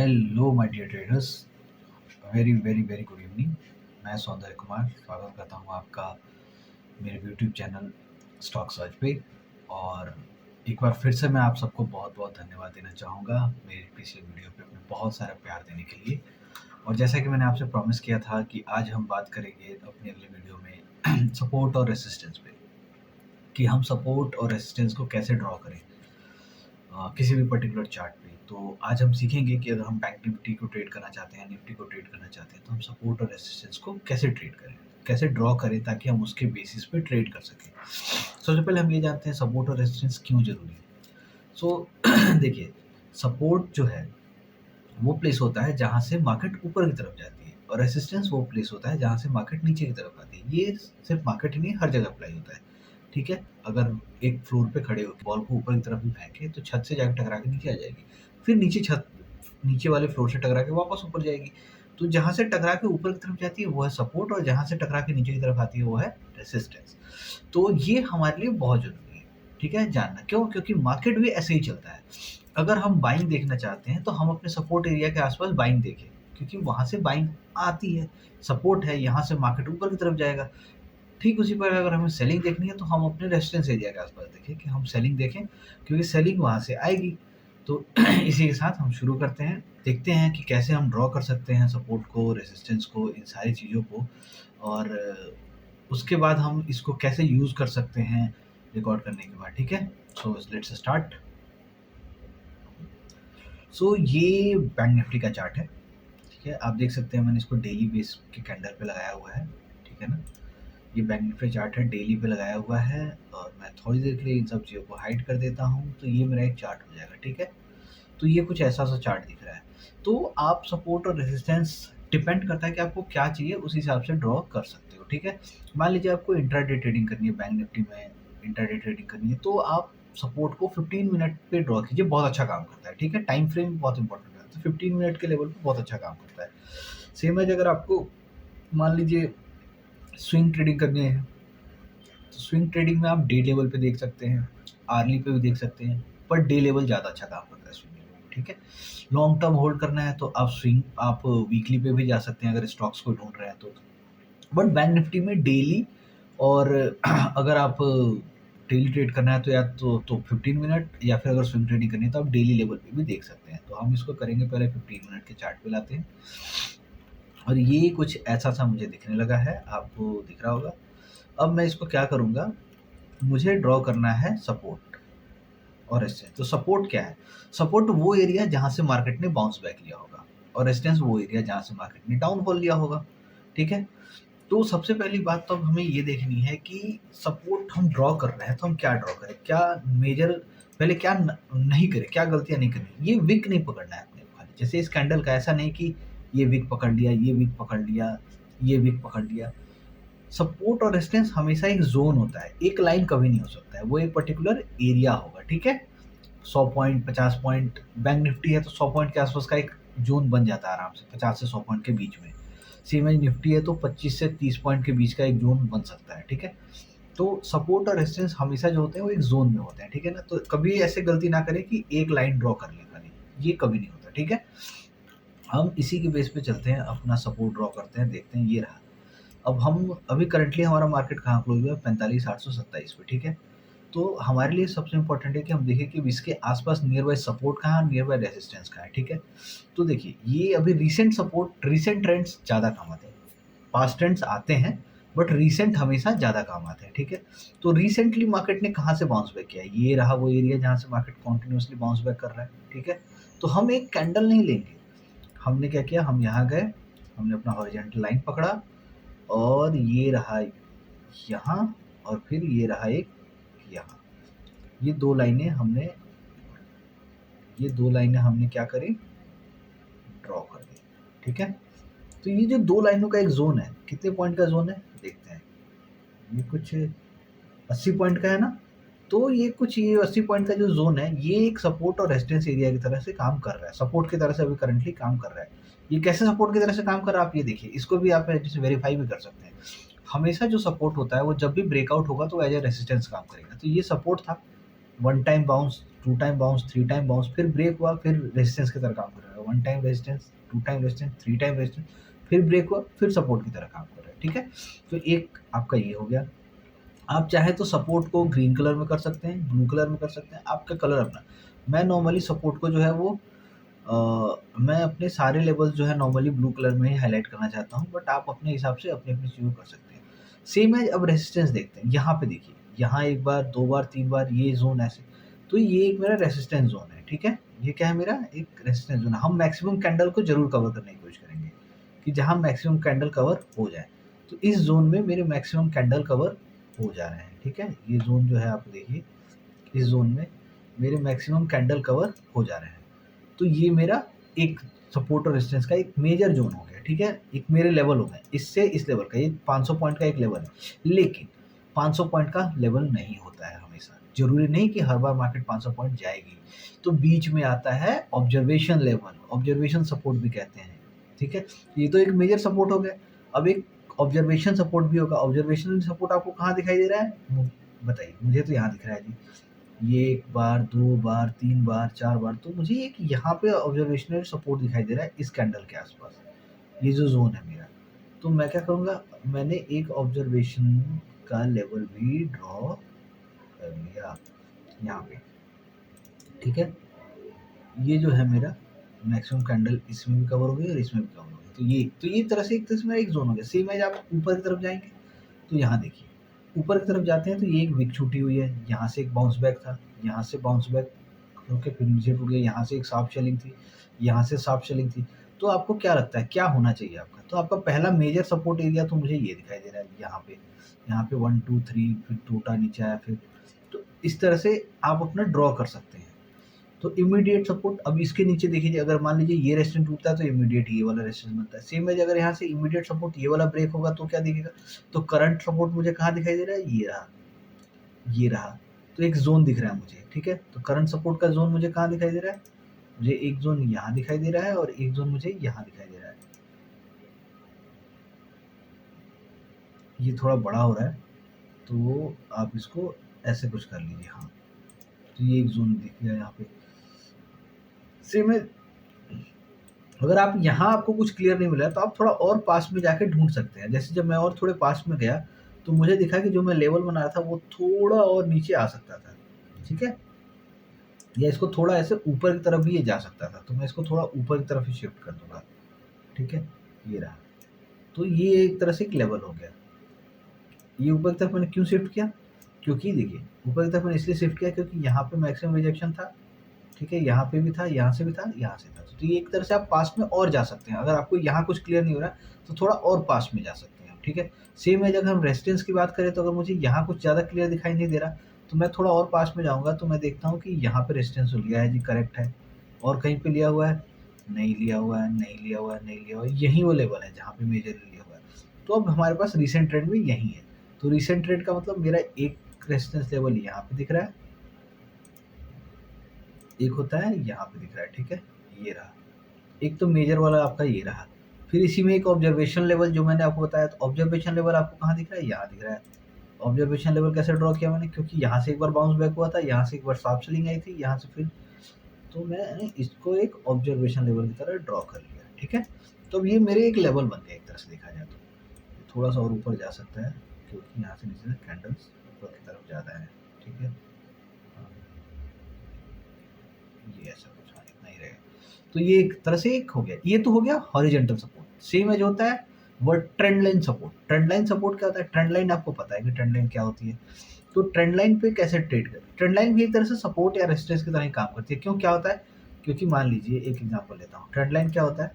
Hello my dear traders, very very very good evening. मैं सौंदर्य कुमार स्वागत करता हूँ आपका मेरे यूट्यूब चैनल स्टॉक सर्च पे। और एक बार फिर से मैं आप सबको बहुत बहुत धन्यवाद देना चाहूँगा मेरे पिछले वीडियो पे अपने बहुत सारा प्यार देने के लिए। और जैसा कि मैंने आपसे प्रॉमिस किया था कि आज हम बात करेंगे अपने अगले वीडियो में सपोर्ट और रेसिस्टेंस पे, कि हम सपोर्ट और रेसिस्टेंस को कैसे ड्रॉ करें किसी भी पर्टिकुलर चार्ट पे। तो आज हम सीखेंगे कि अगर हम बैंक निफ्टी को ट्रेड करना चाहते हैं, निफ्टी को ट्रेड करना चाहते हैं, तो हम सपोर्ट और रेजिस्टेंस को कैसे ट्रेड करें, कैसे ड्रॉ करें ताकि हम उसके बेसिस पे ट्रेड कर सकें। सबसे पहले हम ये जानते हैं सपोर्ट और रेजिस्टेंस क्यों ज़रूरी है। सो देखिए, सपोर्ट जो है वो प्लेस होता है जहाँ से मार्केट ऊपर की तरफ जाती है, और रेजिस्टेंस वो प्लेस होता है जहाँ से मार्केट नीचे की तरफ आती है। ये सिर्फ मार्केट ही नहीं, हर जगह अप्लाई होता है। ठीक है, अगर एक फ्लोर पे खड़े होकर बॉल को ऊपर की तरफ भी फेंके तो छत से जाकर टकरा के नीचे आ जाएगी, फिर नीचे वाले फ्लोर से टकरा के वापस ऊपर जाएगी। तो जहाँ से टकरा के ऊपर की तरफ जाती है वो है सपोर्ट, और जहाँ से टकरा के नीचे की तरफ आती है वो है रेसिस्टेंस। तो ये हमारे लिए बहुत जरूरी है, ठीक है, जानना। क्यों? क्योंकि मार्केट भी ऐसे ही चलता है। अगर हम बाइंग देखना चाहते हैं तो हम अपने सपोर्ट एरिया के आसपास बाइंग देखें, क्योंकि वहां से बाइंग आती है, सपोर्ट है, यहाँ से मार्केट ऊपर की तरफ जाएगा। ठीक उसी पर अगर हमें सेलिंग देखनी है तो हम अपने रेजिस्टेंस एरिया के आसपास देखें कि हम सेलिंग देखें, क्योंकि सेलिंग वहाँ से आएगी। तो इसी के साथ हम शुरू करते हैं, देखते हैं कि कैसे हम ड्रॉ कर सकते हैं सपोर्ट को, रेजिस्टेंस को, इन सारी चीज़ों को। और उसके बाद हम इसको कैसे यूज़ कर सकते हैं रिकॉर्ड करने के बाद। ठीक है, सो लेट्स स्टार्ट। सो ये बैंक निफ्टी का चार्ट है। ठीक है, आप देख सकते हैं मैंने इसको डेली बेस के कैंडल पे लगाया हुआ है। ठीक है ना, ये बैंक निफ्टी चार्ट है, डेली पे लगाया हुआ है। और मैं थोड़ी देर के लिए इन सब चीज़ों को हाइड कर देता हूँ तो ये मेरा एक चार्ट हो जाएगा। ठीक है, तो ये कुछ ऐसा सा चार्ट दिख रहा है। तो आप सपोर्ट और रेजिस्टेंस डिपेंड करता है कि आपको क्या चाहिए, उस हिसाब से ड्रॉ कर सकते हो। ठीक है, मान लीजिए आपको इंट्राडे ट्रेडिंग करनी है, बैंक निफ्टी में इंट्राडे ट्रेडिंग करनी है, तो आप सपोर्ट को 15 मिनट पे ड्रॉ कीजिए, बहुत अच्छा काम करता है। ठीक है, टाइम फ्रेम बहुत इंपॉर्टेंट है, तो 15 मिनट के लेवल पे बहुत अच्छा काम करता है। सेम है, अगर आपको मान लीजिए स्विंग ट्रेडिंग करनी है तो स्विंग ट्रेडिंग में आप डे लेवल पे देख सकते हैं, आर्ली पे भी देख सकते हैं, पर डे लेवल ज़्यादा अच्छा काम करता है स्विंग लेवल। ठीक है, लॉन्ग टर्म होल्ड करना है तो आप वीकली पे भी जा सकते हैं अगर स्टॉक्स को ढूंढ रहे हैं तो। बट बैंक निफ्टी में डेली, और अगर आप डेली ट्रेड करना है तो या तो 15 मिनट, या फिर अगर स्विंग ट्रेडिंग करनी है तो आप डेली लेवल पे भी देख सकते हैं। तो हम इसको करेंगे, पहले 15 मिनट के चार्ट पे लाते हैं। और ये कुछ ऐसा सा मुझे दिखने लगा है, आपको दिख रहा होगा। अब मैं इसको क्या करूँगा, मुझे ड्रॉ करना है सपोर्ट और रेजिस्टेंस। तो सपोर्ट क्या है? सपोर्ट वो एरिया जहाँ से मार्केट ने बाउंस बैक लिया होगा, और रेजिस्टेंस वो एरिया जहाँ से मार्केट ने डाउनफॉल लिया होगा। ठीक है, तो सबसे पहली बात तो अब हमें ये देखनी है कि सपोर्ट हम ड्रॉ कर रहे हैं तो हम क्या ड्रॉ करें, क्या मेजर, पहले क्या नहीं करें, क्या गलतियां नहीं करनी। ये विक नहीं पकड़ना है अपने को खाली, जैसे इस कैंडल का ऐसा नहीं कि ये विक पकड़ लिया, ये विक पकड़ लिया, ये विक पकड़ लिया। सपोर्ट और रेजिस्टेंस हमेशा एक जोन होता है, एक लाइन कभी नहीं हो सकता है, वो एक पर्टिकुलर एरिया होगा। ठीक है, 100 पॉइंट, 50 पॉइंट, बैंक निफ्टी है तो 100 पॉइंट के आसपास का एक जोन बन जाता है आराम से, 50 से 100 पॉइंट के बीच में। सेम एज निफ्टी है तो 25 से 30 पॉइंट के बीच का एक जोन बन सकता है। ठीक है, तो सपोर्ट और रेजिस्टेंस हमेशा जो होते हैं वो एक जोन में होते हैं। ठीक है ना, तो कभी ऐसे गलती ना करें कि एक लाइन ड्रॉ कर लें खाली, ये कभी नहीं होता। ठीक है, हम इसी के बेस पे चलते हैं, अपना सपोर्ट ड्रॉ करते हैं, देखते हैं। ये रहा। अब हम अभी करंटली हमारा मार्केट कहाँ क्लोज हुआ है? 45,827 पे। ठीक है, तो हमारे लिए सबसे इम्पोर्टेंट है कि हम देखें कि इसके आसपास नियर बाय सपोर्ट कहाँ है, नियर बाय रेजिस्टेंस कहाँ है। ठीक है, तो देखिए ये अभी रीसेंट सपोर्ट, रीसेंट ट्रेंड्स ज़्यादा काम आते हैं। पास्ट ट्रेंड्स आते हैं बट रीसेंट हमेशा ज़्यादा काम आते हैं। ठीक है, तो रिसेंटली मार्केट ने कहाँ से बाउंस बैक किया? ये रहा वो एरिया जहाँ से मार्केट कॉन्टिन्यूसली बाउंस बैक कर रहा है। ठीक है, तो हम एक कैंडल नहीं लेंगे, हमने क्या किया, हम यहाँ गए, हमने अपना हॉरिजॉन्टल लाइन पकड़ा, और ये रहा यहाँ, और फिर ये रहा एक यहाँ। ये दो लाइनें हमने क्या करी, ड्रॉ कर दी। ठीक है, तो ये जो दो लाइनों का एक जोन है, कितने पॉइंट का जोन है देखते हैं। ये कुछ 80 पॉइंट का है ना, तो ये 80 पॉइंट का जो जोन है, ये एक सपोर्ट और रेजिस्टेंस एरिया की तरह से काम कर रहा है, सपोर्ट की तरह से अभी करंटली काम कर रहा है। ये कैसे सपोर्ट की तरह से काम कर रहा है आप ये देखिए, इसको भी आप जैसे वेरीफाई भी कर सकते हैं। हमेशा जो सपोर्ट होता है वो जब भी ब्रेकआउट होगा तो एज ए रेजिस्टेंस काम करेगा। तो ये सपोर्ट था, 1 time bounce, 2 time bounce, 3 time bounce, फिर ब्रेक हुआ, फिर रेजिस्टेंस की तरह काम कर रहा है। 1 time resistance, 2 time resistance, 3 time resistance, फिर ब्रेक हुआ, फिर सपोर्ट की तरह काम कर रहा है, ठीक है? तो एक आपका ये हो गया। आप चाहे तो सपोर्ट को ग्रीन कलर में कर सकते हैं, ब्लू कलर में कर सकते हैं, आपका कलर अपना। मैं नॉर्मली सपोर्ट को जो है वो मैं अपने सारे लेवल्स जो है नॉर्मली ब्लू कलर में ही हाइलाइट करना चाहता हूँ, बट आप अपने हिसाब से अपनी-अपनी चीज़ों कर सकते हैं। सेम है, अब रेजिस्टेंस देखते हैं, यहाँ पे देखिए, यहाँ 1 बार, 2 बार, 3 बार ये ज़ोन ऐसे, तो ये एक मेरा रेजिस्टेंस ज़ोन है, ठीक है? ये क्या है मेरा? एक रेजिस्टेंस ज़ोन है। हम मैक्सिमम कैंडल को ज़रूर कवर करने की कोशिश करेंगे, कि जहाँ मैक्सिमम कैंडल कवर हो जाए। तो इस ज़ोन में मेरे मैक्सिमम कैंडल कवर हो जा रहे हैं, ठीक है? ये ज़ोन जो है आप देखिए, इस ज़ोन में मेरे मैक्सिमम कैंडल कवर हो जा रहे हैं। तो ये मेरा एक सपोर्ट और रेजिस्टेंस का एक मेजर ज़ोन हो गया, ठीक है? एक मेरे लेवल हो गए, इससे इस लेवल का, ये 500 पॉइंट का एक लेवल है। लेकिन 500 पॉइंट का लेवल नहीं होता है हमेशा। ज़रूरी नहीं कि हर बार मार्केट 500 पॉइंट जाएगी। तो बीच में आता है ऑब्जर्वेशन लेवल, ऑब्जर्वेशन सपोर्ट भी कहते हैं, ठीक है? ये तो एक मेजर सपोर्ट हो गया। अब एक ऑब्जर्वेशन सपोर्ट भी होगा। ऑब्जर्वेशनल सपोर्ट आपको कहाँ दिखाई दे रहा है? बताइए, मुझे तो यहाँ दिख रहा है जी। ये 1 बार, 2 बार, 3 बार, 4 बार, तो मुझे एक यहाँ पे ऑब्जर्वेशनल सपोर्ट दिखाई दे रहा है इस कैंडल के आसपास, ये जो ज़ोन है मेरा। तो मैं क्या करूँगा, मैंने एक ऑब्जर्वेशन का लेवल भी ड्रॉ कर लिया यहाँ पे, ठीक है? ये जो है मेरा मैक्सिमम कैंडल इसमें भी कवर हो गई और इसमें भी कवर हो गई। तो ये तरह से एक तरह से मेरा एक ज़ोन हो गया। सेम है, जब आप ऊपर की तरफ जाएँगे, तो यहाँ देखिए, ऊपर की तरफ जाते हैं तो ये एक विक छूटी हुई है, यहाँ से एक बाउंस बैक था, यहाँ से बाउंस बैक होके फिर नीचे टूट गया, यहाँ से एक शार्प सेलिंग थी, यहाँ से शार्प सेलिंग थी। तो आपको क्या लगता है, क्या होना चाहिए आपका? तो आपका पहला मेजर सपोर्ट एरिया तो मुझे ये दिखाई दे रहा है यहाँ पे 1, 2, 3 फिर टूटा नीचे आया फिर। तो इस तरह से आप अपना ड्रॉ कर सकते हैं। तो इमीडिएट सपोर्ट, अब इसके नीचे देखिए, अगर मान लीजिए ये रेजिस्टेंस टूटता है तो इमीडिएट ये वाला रेजिस्टेंस बनता है। सेम है, अगर यहाँ से इमीडिएट सपोर्ट ये वाला ब्रेक होगा तो क्या दिखेगा? तो करंट सपोर्ट मुझे कहाँ दिखाई दे रहा है? ये रहा, ये रहा। तो एक ज़ोन दिख रहा है मुझे, ठीक है? तो करंट सपोर्ट का ज़ोन मुझे कहाँ दिखाई दे रहा है? मुझे एक ज़ोन यहाँ दिखाई दे रहा है और एक ज़ोन मुझे यहाँ दिखाई दे रहा है। ये थोड़ा बड़ा हो रहा है, तो आप इसको ऐसे कुछ कर लीजिए, हाँ। तो ये एक ज़ोन दिख गया यहाँ पे। सेम है, अगर आप यहाँ आपको कुछ क्लियर नहीं मिला तो आप थोड़ा और पास में जाके ढूँढ सकते हैं। जैसे जब मैं और थोड़े पास में गया, तो मुझे दिखा कि जो मैं लेवल बना रहा था वो थोड़ा और नीचे आ सकता था, ठीक है? या इसको थोड़ा ऐसे ऊपर की तरफ भी ये जा सकता था, तो मैं इसको थोड़ा ऊपर की तरफ ही शिफ्ट कर दूँगा, ठीक है? ये रहा। तो ये एक तरह से एक लेवल हो गया। ये ऊपर की तरफ मैंने क्यों शिफ्ट किया? क्योंकि देखिए, ऊपर की तरफ मैंने इसलिए शिफ्ट किया क्योंकि यहाँ पे मैक्सिमम रिजेक्शन था, ठीक है? यहाँ पे भी था, यहाँ से भी था, यहाँ से था। तो ये एक तरह से आप पास में और जा सकते हैं। अगर आपको यहाँ कुछ क्लियर नहीं हो रहा है, तो थोड़ा और पास में जा सकते हैं, ठीक है? सेम है, अगर हम रेजिस्टेंस की बात करें, तो अगर मुझे यहाँ कुछ ज़्यादा क्लियर दिखाई नहीं दे रहा, तो मैं थोड़ा और पास में जाऊँगा, तो मैं देखता हूँ कि यहाँ पे रेजिस्टेंस लिया है जी, करेक्ट है। और कहीं पे लिया हुआ है? नहीं लिया हुआ है, नहीं लिया हुआ है, नहीं लिया हुआ है। यही वो लेवल है जहाँ पे मेजरली लिया हुआ है। तो अब हमारे पास रिसेंट ट्रेंड में यही है। तो रिसेंट ट्रेंड का मतलब मेरा एक रेजिस्टेंस लेवल यहाँ पे दिख रहा है, एक होता है यहाँ पे दिख रहा है, ठीक है? ये रहा। एक तो मेजर वाला आपका ये रहा। फिर इसी में एक ऑब्जर्वेशन लेवल जो मैंने आपको बताया, तो ऑब्जर्वेशन लेवल आपको कहाँ दिख रहा है? यहाँ दिख रहा है। ऑब्जर्वेशन लेवल कैसे ड्रॉ किया मैंने? क्योंकि यहाँ से एक बार बाउंस बैक हुआ था, यहाँ से एक बार शार्प सेलिंग आई थी, यहाँ से फिर, तो मैंने इसको एक ऑब्जर्वेशन लेवल की तरह ड्रॉ कर लिया, ठीक है? तो अब ये मेरे एक लेवल बन गया एक तरह से देखा जाए तो। थोड़ा सा और ऊपर जा सकता है क्योंकि यहाँ से नीचे कैंडल्स ऊपर की तरफ ज़्यादा है, ठीक है? हाँ, ये ऐसा कुछ, हाँ, इतना ही रहेगा। तो ये एक तरह से एक हो गया, ये तो हो गया हॉरिजॉन्टल सपोर्ट। सेम है जो होता है वो trend line support. Trend line support क्या होता है? ट्रेंड लाइन आपको पता है कि ट्रेंड लाइन क्या होती है। तो ट्रेंड लाइन पे कैसे ट्रेड करें? ट्रेंड लाइन भी एक तरह से सपोर्ट या रेजिस्टेंस की तरह ही काम करती है। क्यों, क्या होता है? क्योंकि मान लीजिए एक एग्जांपल लेता हूँ। ट्रेंड लाइन क्या होता है?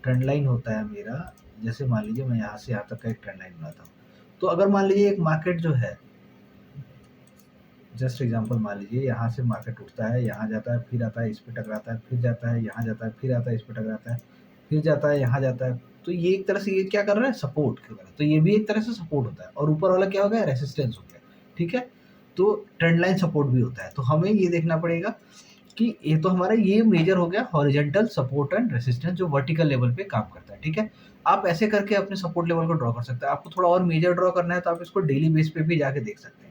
ट्रेंड लाइन होता है मेरा, जैसे मान लीजिए मैं यहाँ से यहाँ तक का एक ट्रेंड लाइन बनाता हूँ। तो अगर मान लीजिए एक मार्केट जो है, जस्ट एग्जांपल मान लीजिए, यहाँ से मार्केट उठता है, यहाँ जाता है, फिर आता है, इस पे टकराता है, फिर जाता है, यहाँ जाता है, फिर आता है, इस पे टकराता है, फिर जाता है, यहाँ जाता है। तो ये एक तरह से ये क्या कर रहा है? सपोर्ट कर रहा है। तो ये भी एक तरह से सपोर्ट होता है और ऊपर वाला क्या हो गया? रेजिस्टेंस हो गया, ठीक है? तो ट्रेंड लाइन सपोर्ट भी होता है। तो हमें ये देखना पड़ेगा कि ये तो हमारा ये मेजर हो गया हॉरिजॉन्टल सपोर्ट एंड रेजिस्टेंस, जो वर्टिकल लेवल पे काम करता है, ठीक है? आप ऐसे करके अपने सपोर्ट लेवल को ड्रॉ कर सकते हैं। आपको थोड़ा और मेजर ड्रॉ करना है तो आप इसको डेली बेस पे भी जाके देख सकते हैं।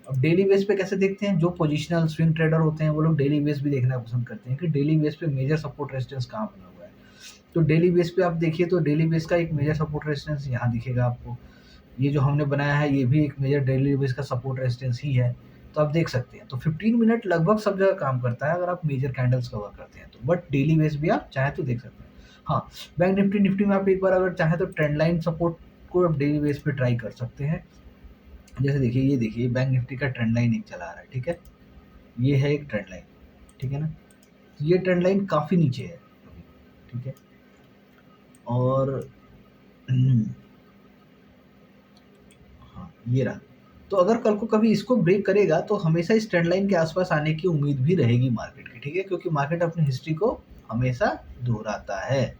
अब डेली बेस पे कैसे देखते हैं, जो पोजिशनल स्विंग ट्रेडर होते हैं वो लोग डेली बेस भी देखना पसंद करते हैं कि डेली बेस पे मेजर सपोर्ट रेजिस्टेंस कहाँ बना हुआ है। तो डेली बेस पे आप देखिए तो डेली बेस का एक मेजर सपोर्ट रेजिस्टेंस यहाँ दिखेगा आपको। ये जो हमने बनाया है ये भी एक मेजर डेली बेस का सपोर्ट रेजिस्टेंस ही है। तो आप देख सकते हैं तो 15 मिनट लगभग सब जगह काम करता है अगर आप मेजर कैंडल्स कवर करते हैं तो, बट डेली बेस भी आप चाहें तो देख सकते हैं। हाँ, बैंक निफ्टी में आप एक बार अगर चाहें तो ट्रेंड लाइन सपोर्ट को आप डेली बेस पे ट्राई कर सकते हैं। जैसे देखिए बैंक निफ्टी का ट्रेंड लाइन एक चला रहा है, ठीक है? ये है एक ट्रेंड लाइन, ठीक है ना? ये ट्रेंड लाइन काफ़ी नीचे है अभी, ठीक है? और हाँ, ये रहा। तो अगर कल को कभी इसको ब्रेक करेगा तो हमेशा इस ट्रेंड लाइन के आसपास आने की उम्मीद भी रहेगी मार्केट की, ठीक है? क्योंकि मार्केट अपनी हिस्ट्री को हमेशा दोहराता है,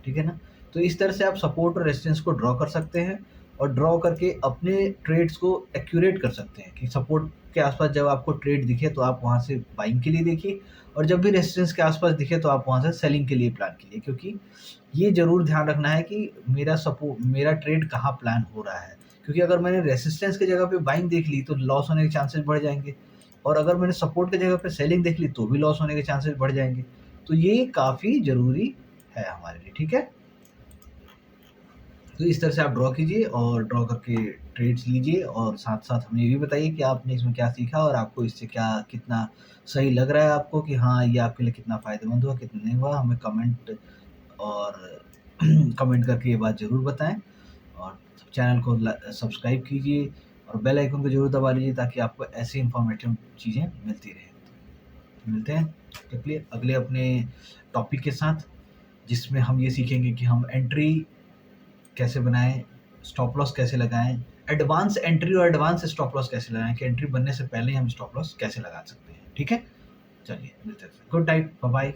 ठीक है ना? तो इस तरह से आप सपोर्ट और रेजिस्टेंस को ड्रॉ कर सकते हैं और ड्रॉ करके अपने ट्रेड्स को एक्यूरेट कर सकते हैं कि सपोर्ट के आसपास जब आपको ट्रेड दिखे तो आप वहाँ से बाइंग के लिए देखिए और जब भी रेजिस्टेंस के आसपास दिखे तो आप वहाँ से सेलिंग के लिए प्लान कीजिए, क्योंकि ये ज़रूर ध्यान रखना है कि मेरा ट्रेड कहाँ प्लान हो रहा है। क्योंकि अगर मैंने रेजिस्टेंस की जगह पे बाइंग देख ली तो लॉस होने के चांसेस बढ़ जाएँगे और अगर मैंने सपोर्ट की जगह पे सेलिंग देख ली तो भी लॉस होने के चांसेस बढ़ जाएँगे। तो ये काफ़ी ज़रूरी है हमारे लिए, ठीक है? तो इस तरह से आप ड्रॉ कीजिए और ड्रॉ करके ट्रेड्स लीजिए और साथ-साथ हमें ये भी बताइए कि आपने इसमें क्या सीखा और आपको इससे क्या कितना सही लग रहा है आपको कि हाँ, ये आपके लिए कितना फ़ायदेमंद हुआ, कितना नहीं हुआ? हमें कमेंट और कमेंट करके ये बात ज़रूर बताएँ और चैनल को सब्सक्राइब कीजिए और बेल आइकन को ज़रूर दबा लीजिए ताकि आपको ऐसी इन्फॉर्मेटिव चीज़ें मिलती रहें। तो मिलते हैं अगले अपने टॉपिक के साथ, जिसमें हम ये सीखेंगे कि हम एंट्री कैसे बनाएँ, स्टॉप लॉस कैसे लगाएँ, एडवांस एंट्री और एडवांस स्टॉप लॉस कैसे लगाएँ कि एंट्री बनने से पहले ही हम स्टॉप लॉस कैसे लगा सकते हैं, ठीक है? चलिए मिलते हैं। Good night, bye bye.